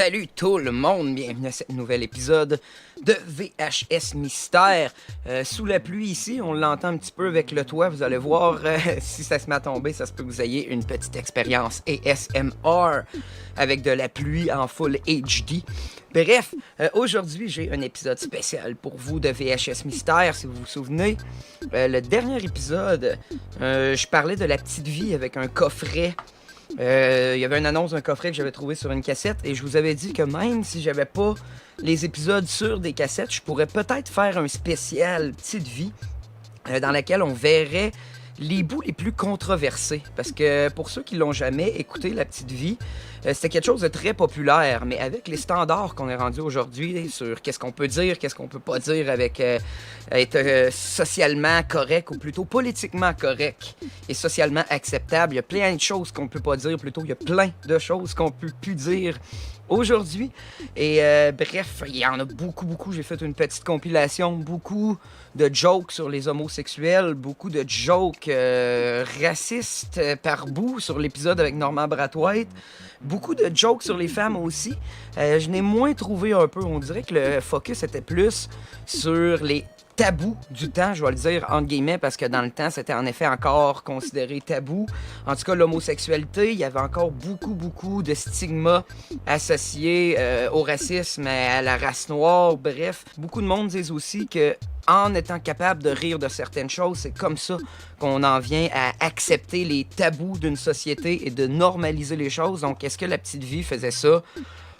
Salut tout le monde, bienvenue à ce nouvel épisode de VHS Mystère. Sous la pluie ici, on l'entend un petit peu avec le toit, vous allez voir, si ça se met à tomber, ça se peut que vous ayez une petite expérience ASMR avec de la pluie en full HD. Bref, aujourd'hui j'ai un épisode spécial pour vous de VHS Mystère, si vous vous souvenez. Le dernier épisode, je parlais de la petite vie avec un coffret. Il y avait une annonce d'un coffret que j'avais trouvé sur une cassette et je vous avais dit que même si j'avais pas les épisodes sur des cassettes, je pourrais peut-être faire un spécial Petite Vie dans lequel on verrait les bouts les plus controversés. Parce que pour ceux qui l'ont jamais écouté, La Petite Vie, c'était quelque chose de très populaire, mais avec les standards qu'on est rendus aujourd'hui sur qu'est-ce qu'on peut dire, qu'est-ce qu'on peut pas dire avec être socialement correct ou plutôt politiquement correct et socialement acceptable, il y a plein de choses qu'on peut pas dire, plutôt il y a plein de choses qu'on peut plus dire aujourd'hui. Et bref, il y en a beaucoup. J'ai fait une petite compilation, beaucoup de jokes sur les homosexuels, beaucoup de jokes racistes par bout sur l'épisode avec Normand Brathwaite, beaucoup de jokes sur les femmes aussi. Je n'ai moins trouvé un peu, on dirait que le focus était plus sur les tabou du temps, je vais le dire entre guillemets, parce que dans le temps, c'était en effet encore considéré tabou. En tout cas, l'homosexualité, il y avait encore beaucoup de stigmas associés au racisme, à la race noire, bref. Beaucoup de monde disent aussi que en étant capable de rire de certaines choses, c'est comme ça qu'on en vient à accepter les tabous d'une société et de normaliser les choses. Donc, est-ce que La Petite Vie faisait ça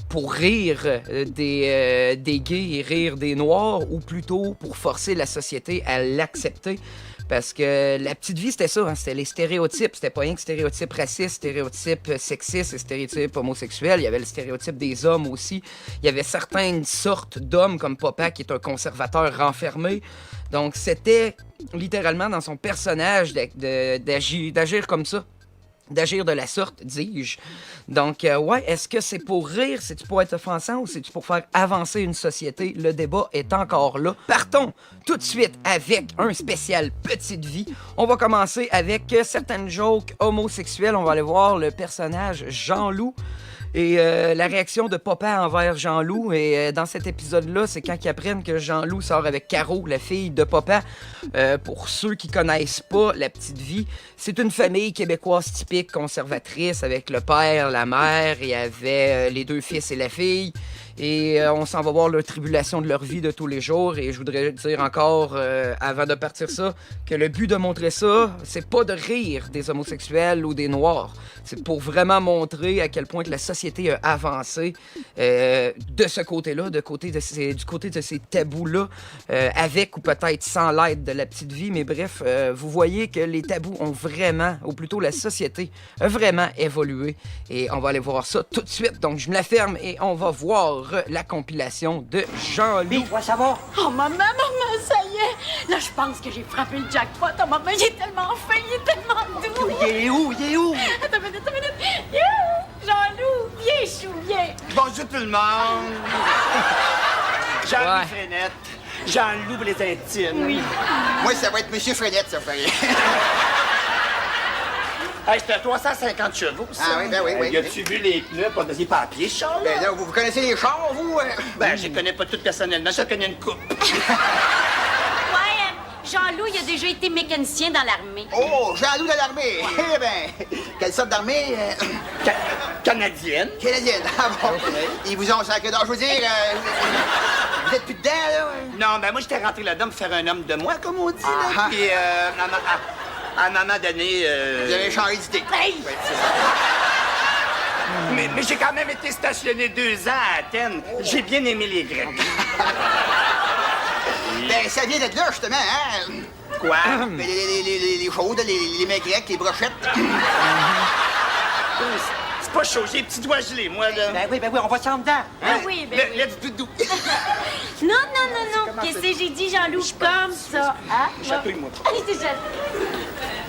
pour rire des gays et rire des noirs, ou plutôt pour forcer la société à l'accepter? Parce que La Petite Vie, c'était ça, hein? C'était les stéréotypes. C'était pas rien que stéréotypes racistes, stéréotypes sexistes et stéréotypes homosexuels. Il y avait le stéréotype des hommes aussi. Il y avait certaines sortes d'hommes, comme Papa, qui est un conservateur renfermé. Donc, c'était littéralement dans son personnage d'agir comme ça. D'agir de la sorte, dis-je. Donc, ouais, est-ce que c'est pour rire, c'est-tu pour être offensant ou c'est-tu pour faire avancer une société? Le débat est encore là. Partons tout de suite avec un spécial Petite Vie. On va commencer avec certaines jokes homosexuelles. On va aller voir le personnage Jean-Loup et la réaction de Papa envers Jean-Loup. Et dans cet épisode-là, c'est quand ils apprennent que Jean-Loup sort avec Caro, la fille de Papa. Pour ceux qui connaissent pas La Petite Vie, c'est une famille québécoise typique, conservatrice, avec le père, la mère, et avait les deux fils et la fille. Et on s'en va voir leur tribulation de leur vie de tous les jours. Et je voudrais dire encore, avant de partir ça, que le but de montrer ça, c'est pas de rire des homosexuels ou des noirs. C'est pour vraiment montrer à quel point que la société a avancé de ce côté-là, du côté de ces tabous-là, avec ou peut-être sans l'aide de La Petite Vie. Mais bref, vous voyez que les tabous ont vraiment, ou plutôt la société a vraiment évolué. Et on va aller voir ça tout de suite. Donc je me la ferme et on va voir la compilation de Jean-Loup. Toi, ça va? Oh, maman, ça y est! Là, je pense que j'ai frappé le jackpot. Oh, maman, il est tellement fin, il est tellement doux! Il est où? Attends une minute! Yeah! Jean-Loup, viens, chou, viens! Bonjour tout le monde! Jean-Loup Frenette. Jean-Loup pour les intimes. Oui. Moi, ça va être Monsieur Frenette, ça fait. Hey, c'était 350 chevaux, ça. Ah oui, ben oui. Y a-tu vu les pneus pour pas à pied, Charles? Ben là, vous connaissez les chars, vous? Ben, je les connais pas toutes personnellement, je connais une coupe. Ouais, Jean-Loup, il a déjà été mécanicien dans l'armée. Oh, Jean-Loup de l'armée. Eh ben, quelle sorte d'armée? Canadienne. Canadienne. Ah bon? Ils vous ont sacré d'or, je veux dire, vous êtes plus dedans, là? Non, ben moi, j'étais rentré là-dedans pour faire un homme de moi, comme on dit, là. Ah. Puis, à un moment donné... Vous avez changé d'idée. Hey! Ouais, c'est ça. Mais j'ai quand même été stationné 2 ans à Athènes. J'ai bien aimé les Grecs. Ben, ça vient d'être là, justement, hein? Quoi? Ben, les chaudes, les mets grecs, les brochettes. C'est pas chaud, j'ai les petits doigts gelés, moi, là. Ben oui, on va s'en dedans. Ah oui, ben oui. Let's do. Non. Qu'est-ce que j'ai dit, Jean-Loup? Comme ça, hein? Chatouille-moi. Il s'est jeté.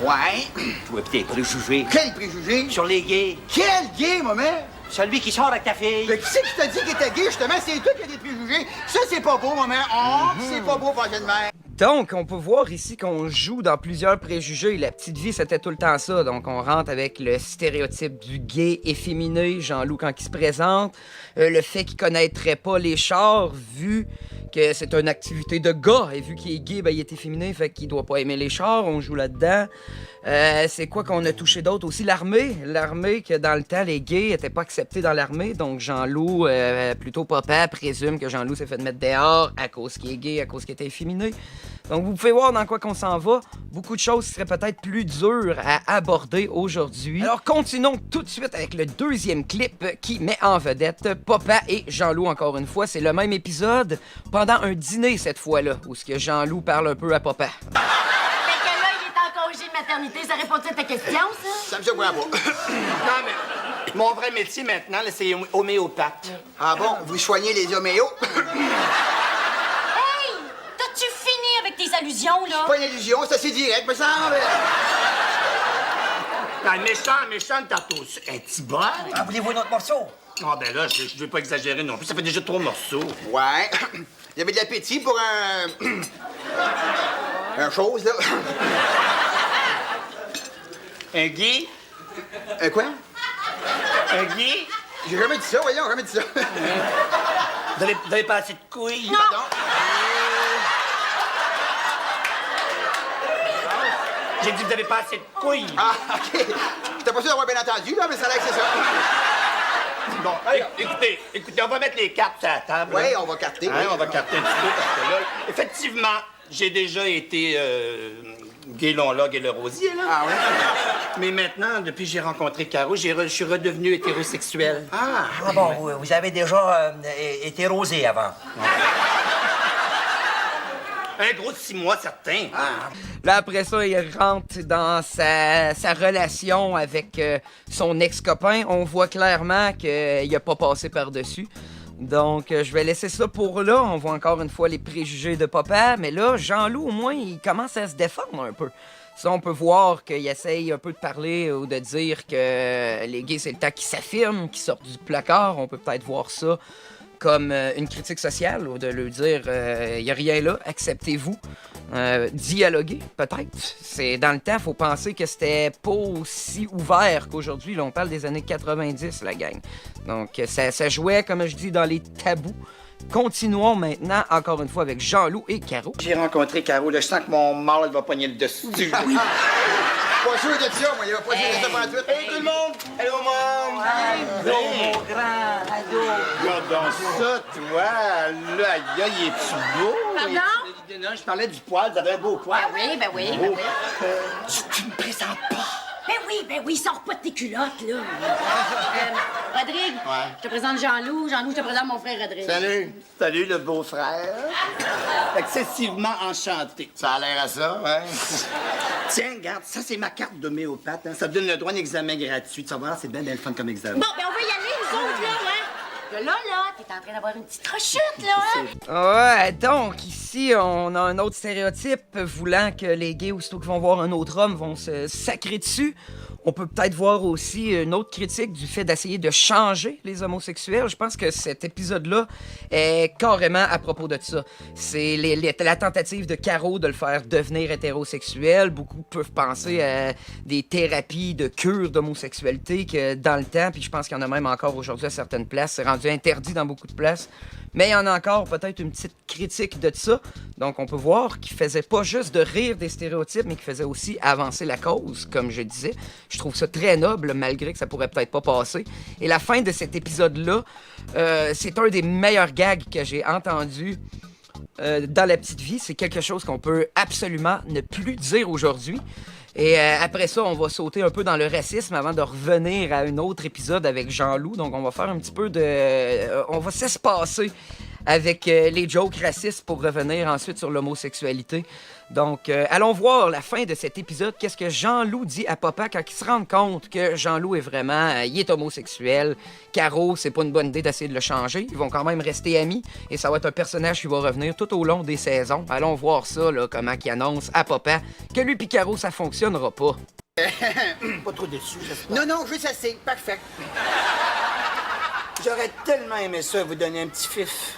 Ouais. Toi, pis tes préjugés. Quel préjugé? Sur les gays. Quel gay, maman? Celui qui sort avec ta fille. Mais qui c'est qui t'a dit qu'il était gay, justement? C'est toi qui as des préjugés. Ça, c'est pas beau, maman. Oh, c'est pas beau, pas de mère. Donc, on peut voir ici qu'on joue dans plusieurs préjugés. La petite vie, c'était tout le temps ça. Donc, on rentre avec le stéréotype du gay efféminé, Jean-Loup quand il se présente. Le fait qu'il connaîtrait pas les chars, vu que c'est une activité de gars. Et vu qu'il est gay, ben, il est efféminé, fait qu'il doit pas aimer les chars. On joue là-dedans. C'est quoi qu'on a touché d'autre? Aussi l'armée. L'armée, que dans le temps, les gays étaient pas acceptés dans l'armée. Donc, Jean-Loup, plutôt papa, présume que Jean-Loup s'est fait mettre dehors à cause qu'il est gay, à cause qu'il était efféminé. Donc, vous pouvez voir dans quoi qu'on s'en va. Beaucoup de choses seraient peut-être plus dures à aborder aujourd'hui. Alors, continuons tout de suite avec le deuxième clip qui met en vedette Papa et Jean-Loup, encore une fois. C'est le même épisode pendant un dîner, cette fois-là, où ce que Jean-Loup parle un peu à Papa. Fait que là, il est en congé de maternité. Ça répond-tu à ta question, ça? Ça me surprend pas. Non, mais mon vrai métier maintenant, là, c'est homéopathe. Ah bon, vous soignez les homéos? Hey! T'as-tu fini avec tes allusions, là? Pas une illusion, c'est assez direct, me semble. Un méchant tantôt. Un petit bol? Ah, voulez-vous un autre morceau? Ah, ben là, je vais pas exagérer non plus. Ça fait déjà 3 morceaux. Ouais. Il y avait de l'appétit pour un chose, là. Un gay? Quoi? Un gay? J'ai jamais dit ça, voyons, jamais dit ça. Vous avez pas assez de couilles? Non. Pardon? J'ai dit vous avez pas assez de couilles. Ah, OK. J'étais pas sûr d'avoir bien entendu, là, mais ça a l'air que c'est ça. Bon, écoutez, on va mettre les cartes sur la table. Oui, là. on va capter. Hein, oui. on va capter un petit peu parce que là, effectivement, j'ai déjà été Gaylon-Log et le Rosier, là. Ah oui? Mais maintenant, depuis que j'ai rencontré Caro, je suis redevenu hétérosexuel. Ah, Ah bon, vous avez déjà été rosé avant. Un gros de 6 mois, certain. Là, après ça, il rentre dans sa relation avec son ex-copain. On voit clairement qu'il a pas passé par-dessus. Donc, je vais laisser ça pour là. On voit encore une fois les préjugés de papa. Mais là, Jean-Loup, au moins, il commence à se défendre un peu. Ça, on peut voir qu'il essaye un peu de parler ou de dire que les gays, c'est le temps qu'ils s'affirment, qu'ils sortent du placard. On peut peut-être voir ça comme une critique sociale, ou de leur dire il n'y a rien là, acceptez-vous. Dialoguer, peut-être. C'est dans le temps, faut penser que c'était pas aussi ouvert qu'aujourd'hui. Là, on parle des années 90, la gang. Donc, ça jouait, comme je dis, dans les tabous. Continuons maintenant, encore une fois, avec Jean-Loup et Caro. J'ai rencontré Caro, là, je sens que mon mâle va pogner le dessus. pas sûr de ça, moi. Il va pas dire de ça pendant tout. Hey, tout le monde! Allô, monde! Ado, mon grand, ado. Regarde donc ça, toi! Là, aïe, aïe, es-tu beau? Pardon? Non, je parlais du poil, t'avais un beau poil. Ben oui. Tu me présentes pas? Ben oui, sors pas de tes culottes, là. Rodrigue, je te présente Jean-Loup. Jean-Loup, je te présente mon frère Rodrigue. Salut! Salut, le beau-frère. Excessivement enchanté. Ça a l'air à ça, ouais. Tiens, regarde, ça, c'est ma carte d'homéopathe. Hein. Ça te donne le droit à un examen gratuit. Tu vas voir, c'est bien le fun comme examen. Bon, ben on va y aller, nous autres, là, ouais. Là, t'es en train d'avoir une petite rechute, là, hein? Ouais, donc ici, on a un autre stéréotype voulant que les gays, aussitôt qu'ils vont voir un autre homme, vont se sacrer dessus. On peut peut-être voir aussi une autre critique du fait d'essayer de changer les homosexuels. Je pense que cet épisode-là est carrément à propos de ça. C'est la tentative de Caro de le faire devenir hétérosexuel. Beaucoup peuvent penser à des thérapies de cure d'homosexualité que dans le temps, puis je pense qu'il y en a même encore aujourd'hui à certaines places, c'est rendu interdit dans beaucoup de places. Mais il y en a encore peut-être une petite critique de ça. Donc, on peut voir qu'il faisait pas juste de rire des stéréotypes, mais qu'il faisait aussi avancer la cause, comme je disais. Je trouve ça très noble, malgré que ça pourrait peut-être pas passer. Et la fin de cet épisode-là, c'est un des meilleurs gags que j'ai entendus dans La Petite Vie. C'est quelque chose qu'on peut absolument ne plus dire aujourd'hui. Et après ça, on va sauter un peu dans le racisme avant de revenir à un autre épisode avec Jean-Loup. Donc, on va faire un petit peu de... on va s'espacer avec les jokes racistes pour revenir ensuite sur l'homosexualité. Donc, allons voir la fin de cet épisode. Qu'est-ce que Jean-Loup dit à papa quand il se rend compte que Jean-Loup est vraiment... il est homosexuel. Caro, c'est pas une bonne idée d'essayer de le changer. Ils vont quand même rester amis. Et ça va être un personnage qui va revenir tout au long des saisons. Allons voir ça, là, comment il annonce à papa que lui pis Caro, ça fonctionnera pas. Pas trop déçu, j'espère. Non, juste assez. Parfait. J'aurais tellement aimé ça, vous donner un petit fif.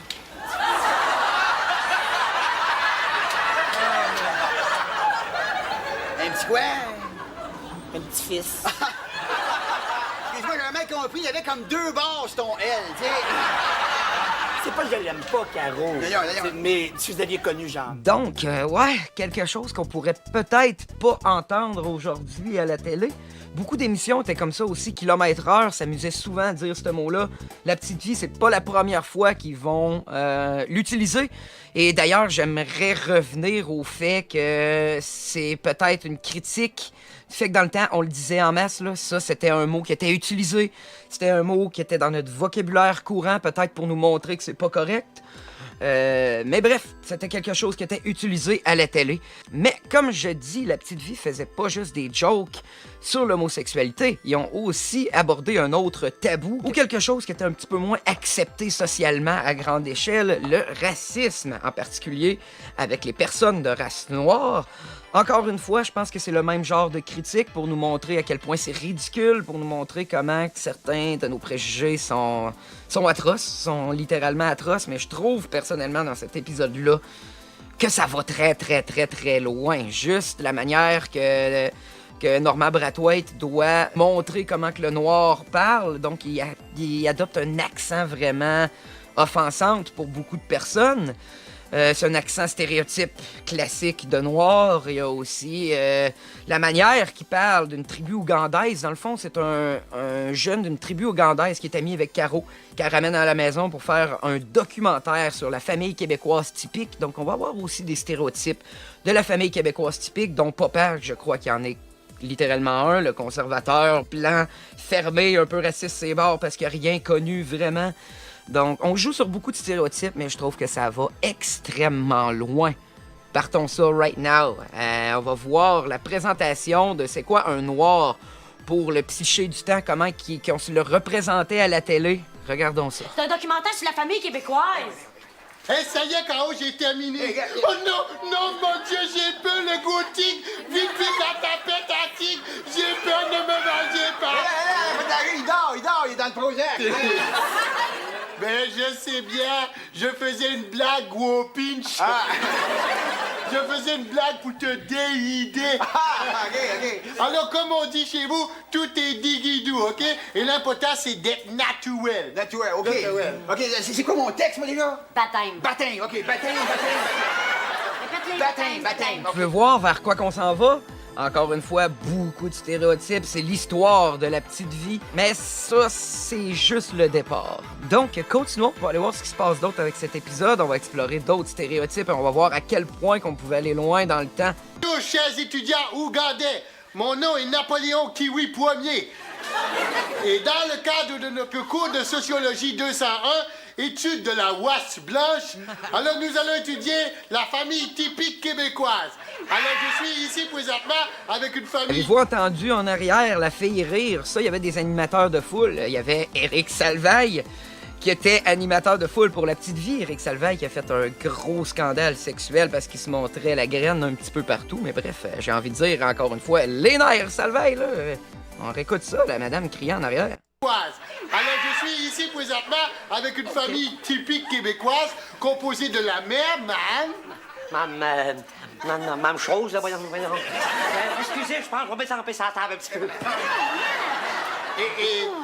petit quoi? Un petit-fils. Excuse-moi, j'ai mal compris, il y avait comme 2 barres sur ton L, tu sais. C'est pas que je l'aime pas, Caro. D'ailleurs. Mais si vous aviez connu Jean. Donc, ouais, quelque chose qu'on pourrait peut-être pas entendre aujourd'hui à la télé. Beaucoup d'émissions étaient comme ça aussi, kilomètre-heure, s'amusaient souvent à dire ce mot-là. La petite vie, c'est pas la première fois qu'ils vont l'utiliser. Et d'ailleurs, j'aimerais revenir au fait que c'est peut-être une critique du fait que dans le temps, on le disait en masse, là, ça, c'était un mot qui était utilisé. C'était un mot qui était dans notre vocabulaire courant, peut-être pour nous montrer que c'est pas correct. Mais bref, c'était quelque chose qui était utilisé à la télé. Mais comme je dis, La Petite Vie faisait pas juste des jokes sur l'homosexualité. Ils ont aussi abordé un autre tabou ou quelque chose qui était un petit peu moins accepté socialement à grande échelle, le racisme, en particulier avec les personnes de race noire. Encore une fois, je pense que c'est le même genre de critique pour nous montrer à quel point c'est ridicule, pour nous montrer comment certains de nos préjugés sont atroces, sont littéralement atroces, mais je trouve personnellement dans cet épisode-là que ça va très, très, très, très loin. Juste la manière que Norman Brathwaite doit montrer comment que le noir parle, donc il adopte un accent vraiment offensant pour beaucoup de personnes. C'est un accent stéréotype classique de noir. Il y a aussi la manière qu'il parle d'une tribu ougandaise. Dans le fond, c'est un jeune d'une tribu ougandaise qui est ami avec Caro, qu'elle ramène à la maison pour faire un documentaire sur la famille québécoise typique. Donc, on va avoir aussi des stéréotypes de la famille québécoise typique, dont papa, je crois qu'il y en est littéralement un, le conservateur, blanc, fermé, un peu raciste ses bords parce qu'il n'y a rien connu vraiment. Donc, on joue sur beaucoup de stéréotypes, mais je trouve que ça va extrêmement loin. Partons ça right now. On va voir la présentation de c'est quoi un noir pour le psyché du temps, comment qu'on se le représentait à la télé. Regardons ça. C'est un documentaire sur la famille québécoise. Hey, ça y est, Caro, j'ai terminé. Oh non, non, mon Dieu, j'ai peur, le gothique. Vite, quand ta pète à tic, j'ai peur, ne me mangez pas. Il dort, il est dans le projet. Ben, je sais bien, je faisais une blague, Wopinch. Je faisais une blague pour te déider. OK. Alors, comme on dit chez vous, tout est digidou, OK? Et l'important, c'est d'être naturel. Naturel, OK. Naturel. OK, c'est quoi mon texte, moi, les gars? Baptême. Baptême, OK, baptême. Baptême. Tu veux voir vers quoi qu'on s'en va? Encore une fois, beaucoup de stéréotypes, c'est l'histoire de la petite vie, mais ça, c'est juste le départ. Donc, continuons pour aller voir ce qui se passe d'autre avec cet épisode. On va explorer d'autres stéréotypes et on va voir à quel point qu'on pouvait aller loin dans le temps. Bonjour, chers étudiants ougandais. Mon nom est Napoléon Kiwi Ier. Et dans le cadre de notre cours de sociologie 201, étude de la ouasse blanche, alors nous allons étudier la famille typique québécoise. Alors je suis ici présentement avec une famille... Avez-vous entendu en arrière la fille rire? Ça, il y avait des animateurs de foule. Il y avait Éric Salvaille qui était animateur de foule pour La Petite Vie. Éric Salvaille qui a fait un gros scandale sexuel parce qu'il se montrait la graine un petit peu partout. Mais bref, j'ai envie de dire encore une fois, les nerfs Salvaille, là. On réécoute ça, la madame criant en arrière. Alors je suis ici présentement avec une famille typique québécoise composée de la mère, Même chose, là, voyons. Excusez, je pense qu'on va mettre ça en la table un petit peu.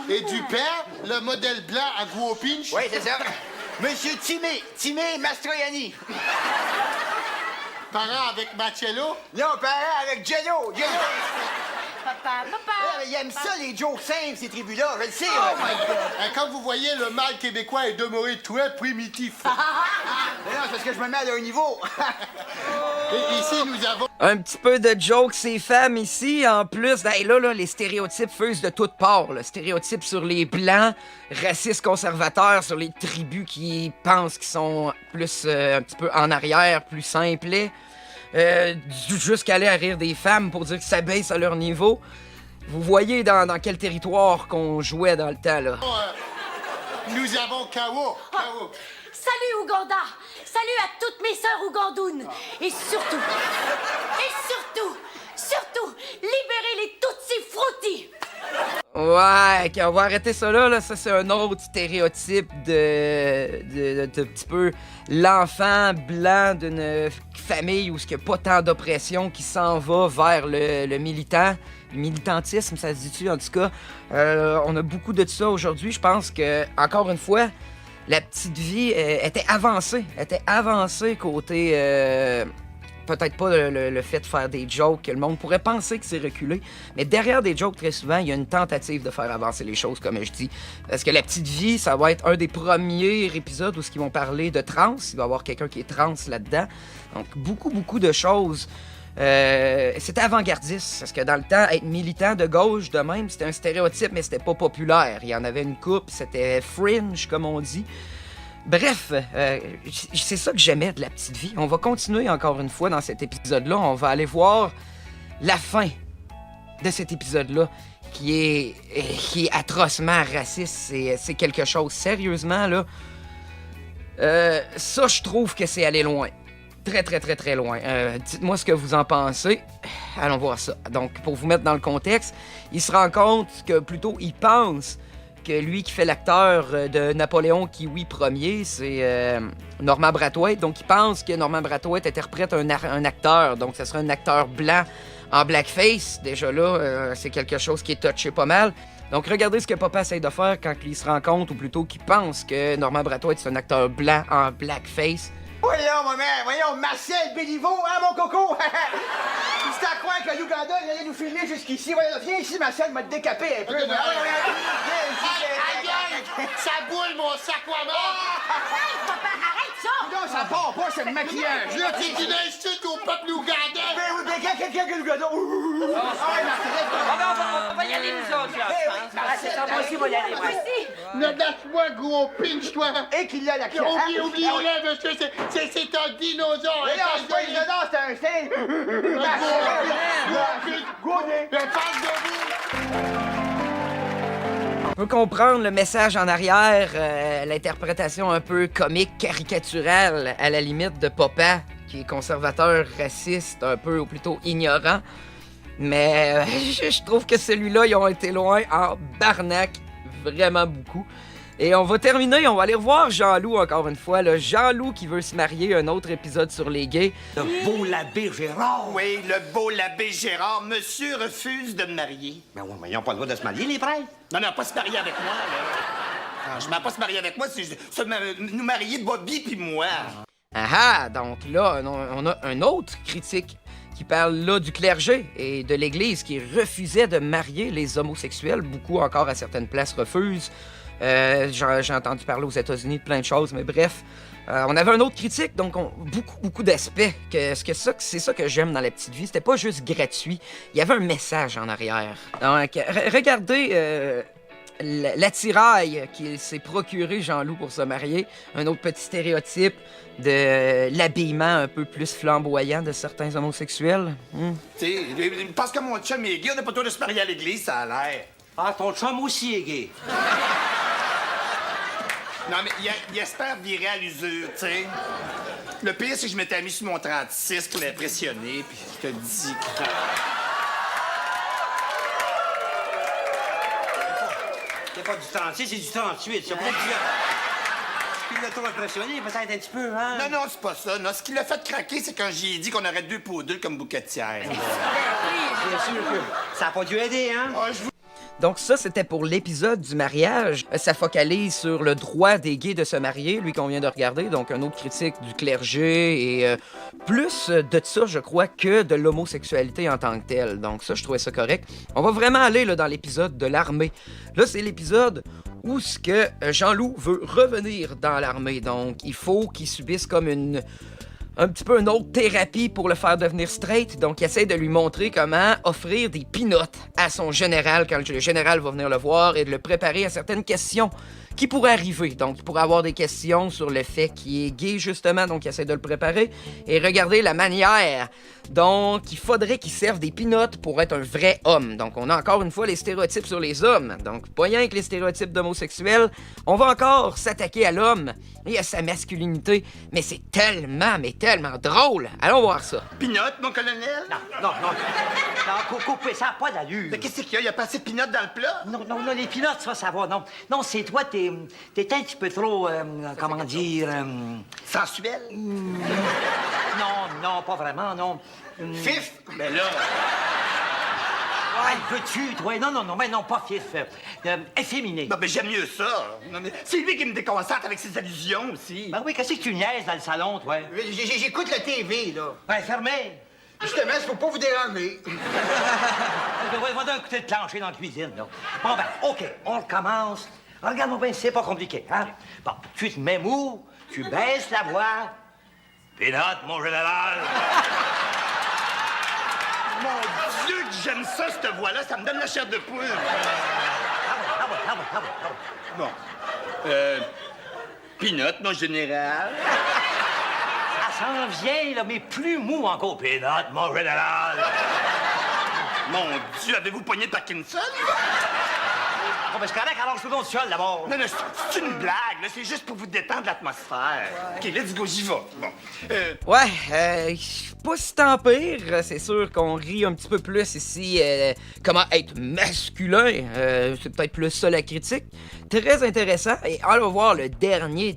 et du père, le modèle blanc à Guopinch. Oui, c'est ça. Monsieur Timé Mastroianni. Parent avec Marcello. Non, parent avec Jello. Papa. Il aime ça, les jokes simples, ces tribus-là, je le sais. Comme vous voyez, le mâle québécois est demeuré très primitif. Non, c'est parce que je me mets à leur niveau. Et ici, nous avons... Un petit peu de jokes, ces femmes ici, en plus. Hey, là, les stéréotypes fusent de toutes parts. Là. Stéréotypes sur les Blancs, racistes conservateurs, sur les tribus qui pensent qu'ils sont plus un petit peu en arrière, plus simplets. Jusqu'à aller à rire des femmes pour dire que ça baisse à leur niveau. Vous voyez dans quel territoire qu'on jouait dans le temps, là. Nous avons Kao. Salut Ouganda. Salut à toutes mes sœurs ougandounes. Et surtout, libérez les Tutsi Frutti. Ouais, on va arrêter ça là. Ça, c'est un autre stéréotype de petit peu l'enfant blanc d'une famille où il n'y a pas tant d'oppression qui s'en va vers le militantisme, ça se dit-tu en tout cas. On a beaucoup de ça aujourd'hui. Je pense que, encore une fois, la petite vie était avancée côté... peut-être pas le fait de faire des jokes, que le monde pourrait penser que c'est reculé, mais derrière des jokes, très souvent, il y a une tentative de faire avancer les choses, comme je dis. Parce que La Petite Vie, ça va être un des premiers épisodes où ils vont parler de trans. Il va y avoir quelqu'un qui est trans là-dedans. Donc, beaucoup de choses. C'était avant-gardiste, parce que dans le temps, être militant de gauche de même, c'était un stéréotype, mais c'était pas populaire. Il y en avait une coupe, c'était fringe, comme on dit. Bref, c'est ça que j'aimais de La Petite Vie. On va continuer encore une fois dans cet épisode-là. On va aller voir la fin de cet épisode-là qui est atrocement raciste. C'est quelque chose, sérieusement, là. Ça, je trouve que c'est aller loin. Très loin. Dites-moi ce que vous en pensez. Allons voir ça. Donc, pour vous mettre dans le contexte, il se rend compte que plutôt il pense que lui qui fait l'acteur de Napoléon Kiwi Ier, c'est Norman Brathwaite. Donc, il pense que Norman Brathwaite interprète un acteur. Donc, ce serait un acteur blanc en blackface. Déjà là, c'est quelque chose qui est touché pas mal. Donc, regardez ce que papa essaie de faire quand il se rend compte, ou plutôt qu'il pense que Norman Brathwaite, c'est un acteur blanc en blackface. Voyons, ma mère, voyons, Marcel Béliveau, hein, mon coco? C'est à quoi que l'Ouganda allait nous filmer jusqu'ici? Viens ici, Marcel, m'a décapé un peu. Viens ici, Ça boule, mon sac à main! Arrête, papa, arrête ça! non, ça part pas, c'est le maquillage, là. C'est une insulte au peuple ougandais! Ben oui, ben quelqu'un que l'Ouganda. On va y aller, nous autres, là. Moi aussi, on va y aller, moi. Lâche-moi, gros pinch, toi! Et qu'il y a l'action. Oubliez-le, monsieur, c'est un dinosaure! Mais non, c'est pas une dinosaure, c'est un singe. On peut comprendre le message en arrière, l'interprétation un peu comique, caricaturale, à la limite de papa, qui est conservateur, raciste, un peu, ou plutôt ignorant. Mais je trouve que celui-là, ils ont été loin en barnac, vraiment beaucoup. Et on va terminer, on va aller revoir Jean-Loup encore une fois. Là. Jean-Loup qui veut se marier, un autre épisode sur les gays. Le beau l'abbé Gérard. Oui, le beau l'abbé Gérard. Monsieur refuse de me marier. Mais oui, mais ils n'ont pas le droit de se marier, les prêtres. Non, pas se marier avec moi, là. Franchement, pas se marier avec moi, c'est nous marier Bobby puis moi. Ah, donc là, on a un autre critique qui parle là du clergé et de l'Église qui refusait de marier les homosexuels. Beaucoup encore à certaines places refusent. J'ai entendu parler aux États-Unis de plein de choses, mais bref. On avait un autre critique, donc beaucoup d'aspects. C'est ça que j'aime dans La Petite Vie. C'était pas juste gratuit. Il y avait un message en arrière. Donc, regardez l'attirail qu'il s'est procuré, Jean-Loup, pour se marier. Un autre petit stéréotype de l'habillement un peu plus flamboyant de certains homosexuels. Tu sais, parce que mon chum est gay, on n'a pas le droit de se marier à l'église, ça a l'air. Ah, ton chum aussi est gay. Non, mais il espère virer à l'usure, tu sais. Le pire, c'est que je m'étais mis sur mon 36 pour l'impressionner, puis je te dis que... C'est pas du 36, c'est du 38. C'est peut-être qu'il l'a trop impressionné, peut-être un petit peu, hein? Non, c'est pas ça. Non, ce qui l'a fait craquer, c'est quand j'ai dit qu'on aurait 2 poudres comme bouquetière. Bien sûr que ça n'a pas dû aider, hein? Donc ça, c'était pour l'épisode du mariage. Ça focalise sur le droit des gays de se marier, lui qu'on vient de regarder. Donc un autre critique du clergé et plus de ça, je crois, que de l'homosexualité en tant que telle. Donc ça, je trouvais ça correct. On va vraiment aller là, dans l'épisode de l'armée. Là, c'est l'épisode où ce que Jean-Loup veut revenir dans l'armée. Donc il faut qu'il subisse comme un petit peu une autre thérapie pour le faire devenir straight. Donc, il essaie de lui montrer comment offrir des pinottes à son général quand le général va venir le voir et de le préparer à certaines questions qui pourraient arriver. Donc, il pourrait avoir des questions sur le fait qu'il est gay, justement. Donc, il essaie de le préparer. Et regardez la manière. Donc, il faudrait qu'il serve des pinottes pour être un vrai homme. Donc, on a encore une fois les stéréotypes sur les hommes. Donc, pas rien que les stéréotypes d'homosexuels. On va encore s'attaquer à l'homme et à sa masculinité. Mais c'est tellement drôle. Allons voir ça. Pinotte, mon colonel? Non, coupez ça, pas d'allure. Mais qu'est-ce qu'il y a? Il y a pas assez de pinottes dans le plat? Non, les pinottes, ça va, non. Non, c'est toi, t'es un petit peu trop, comment dire... Sensuel? Non, non, pas vraiment, non. Fif? Ben là... Hey, veux-tu, toi? Non, mais non, pas fif. Efféminé. Non, mais j'aime mieux ça. Non, mais c'est lui qui me déconcentre avec ses allusions aussi. Ben oui, qu'est-ce que tu niaises dans le salon, toi? J'écoute la TV, là. Ben, fermez. Justement, c'est pour pas vous déranger. Va d'un côté de plancher dans la cuisine, là. Bon, ben, OK, on recommence. Regarde-moi bien, c'est pas compliqué, hein? Bon, tu te mets mou, tu baisses la voix. Pénote, mon général. Mon Dieu, que j'aime ça, cette voix-là. Ça me donne la chair de poule. Bon. Peanut, mon général. Ça s'en vient, là, mais plus mou encore. Pénote, mon général. Mon Dieu, avez-vous pogné de Parkinson? Bon, ben, c'est correct, alors je suis dans le sol, d'abord. Non, c'est une blague, là. C'est juste pour vous détendre l'atmosphère. OK, let's go, j'y vais. Bon. Ouais, pas si tant pire. C'est sûr qu'on rit un petit peu plus ici. Comment être masculin. C'est peut-être plus ça la critique. Très intéressant. Et allons voir le dernier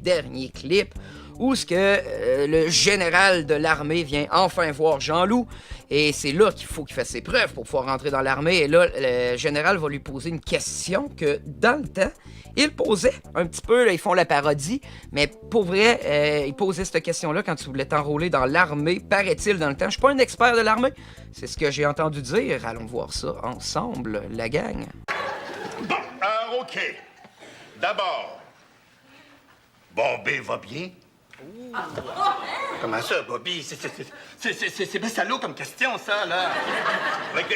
clip où ce que le général de l'armée vient enfin voir Jean-Loup. Et c'est là qu'il faut qu'il fasse ses preuves pour pouvoir rentrer dans l'armée. Et là, le général va lui poser une question que, dans le temps, il posait un petit peu. Là, ils font la parodie. Mais pour vrai, il posait cette question-là quand tu voulais t'enrôler dans l'armée, paraît-il, dans le temps. Je suis pas un expert de l'armée. C'est ce que j'ai entendu dire. Allons voir ça ensemble, la gang. Bon, OK. D'abord, Bobby va bien? Comment ça, Bobby? C'est bien salaud comme question, ça, là.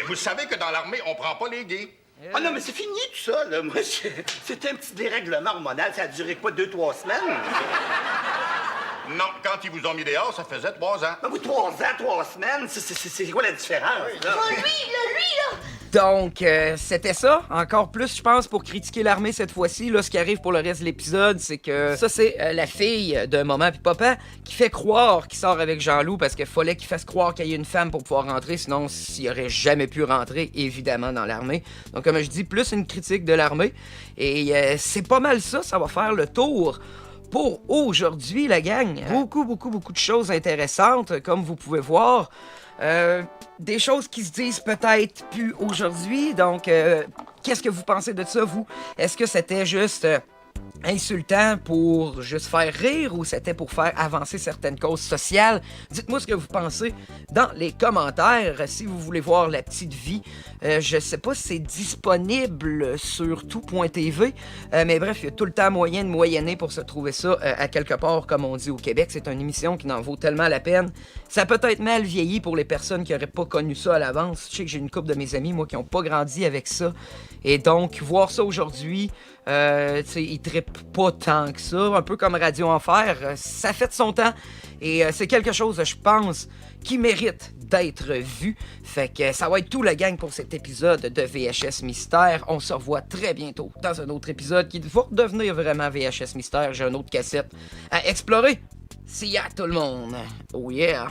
Vous savez que dans l'armée, on prend pas les gays. Ah non, mais c'est fini, tout ça, là. Moi, c'était un petit dérèglement hormonal. Ça a duré quoi, 2-3 semaines? Non, quand ils vous ont mis dehors, ça faisait 3 ans. Ah oui, 3 ans, 3 semaines? C'est quoi la différence, là? Oh, lui, là! Donc, c'était ça. Encore plus, je pense, pour critiquer l'armée cette fois-ci. Là, ce qui arrive pour le reste de l'épisode, c'est que ça, c'est la fille de maman puis papa qui fait croire qu'il sort avec Jean-Loup parce qu'il fallait qu'il fasse croire qu'il y a une femme pour pouvoir rentrer. Sinon, s'il aurait jamais pu rentrer, évidemment, dans l'armée. Donc, comme je dis, plus une critique de l'armée. Et c'est pas mal ça. Ça va faire le tour pour aujourd'hui, la gang. Beaucoup de choses intéressantes, comme vous pouvez voir. Des choses qui se disent peut-être plus aujourd'hui. Donc, qu'est-ce que vous pensez de ça, vous? Est-ce que c'était juste insultant pour juste faire rire ou c'était pour faire avancer certaines causes sociales? Dites-moi ce que vous pensez dans les commentaires. Si vous voulez voir La Petite Vie, je sais pas si c'est disponible sur tout.tv, mais bref, il y a tout le temps moyen de moyenner pour se trouver ça à quelque part, comme on dit au Québec. C'est une émission qui n'en vaut tellement la peine. Ça peut être mal vieilli pour les personnes qui n'auraient pas connu ça à l'avance. Je sais que j'ai une couple de mes amis, moi, qui n'ont pas grandi avec ça. Et donc, voir ça aujourd'hui, ils trippent pas tant que ça. Un peu comme Radio Enfer, ça fait de son temps. Et c'est quelque chose, je pense, qui mérite d'être vu. Fait que ça va être tout, la gang, pour cet épisode de VHS Mystère. On se revoit très bientôt dans un autre épisode qui va devenir vraiment VHS Mystère. J'ai une autre cassette à explorer. See ya, tout le monde. Oh yeah!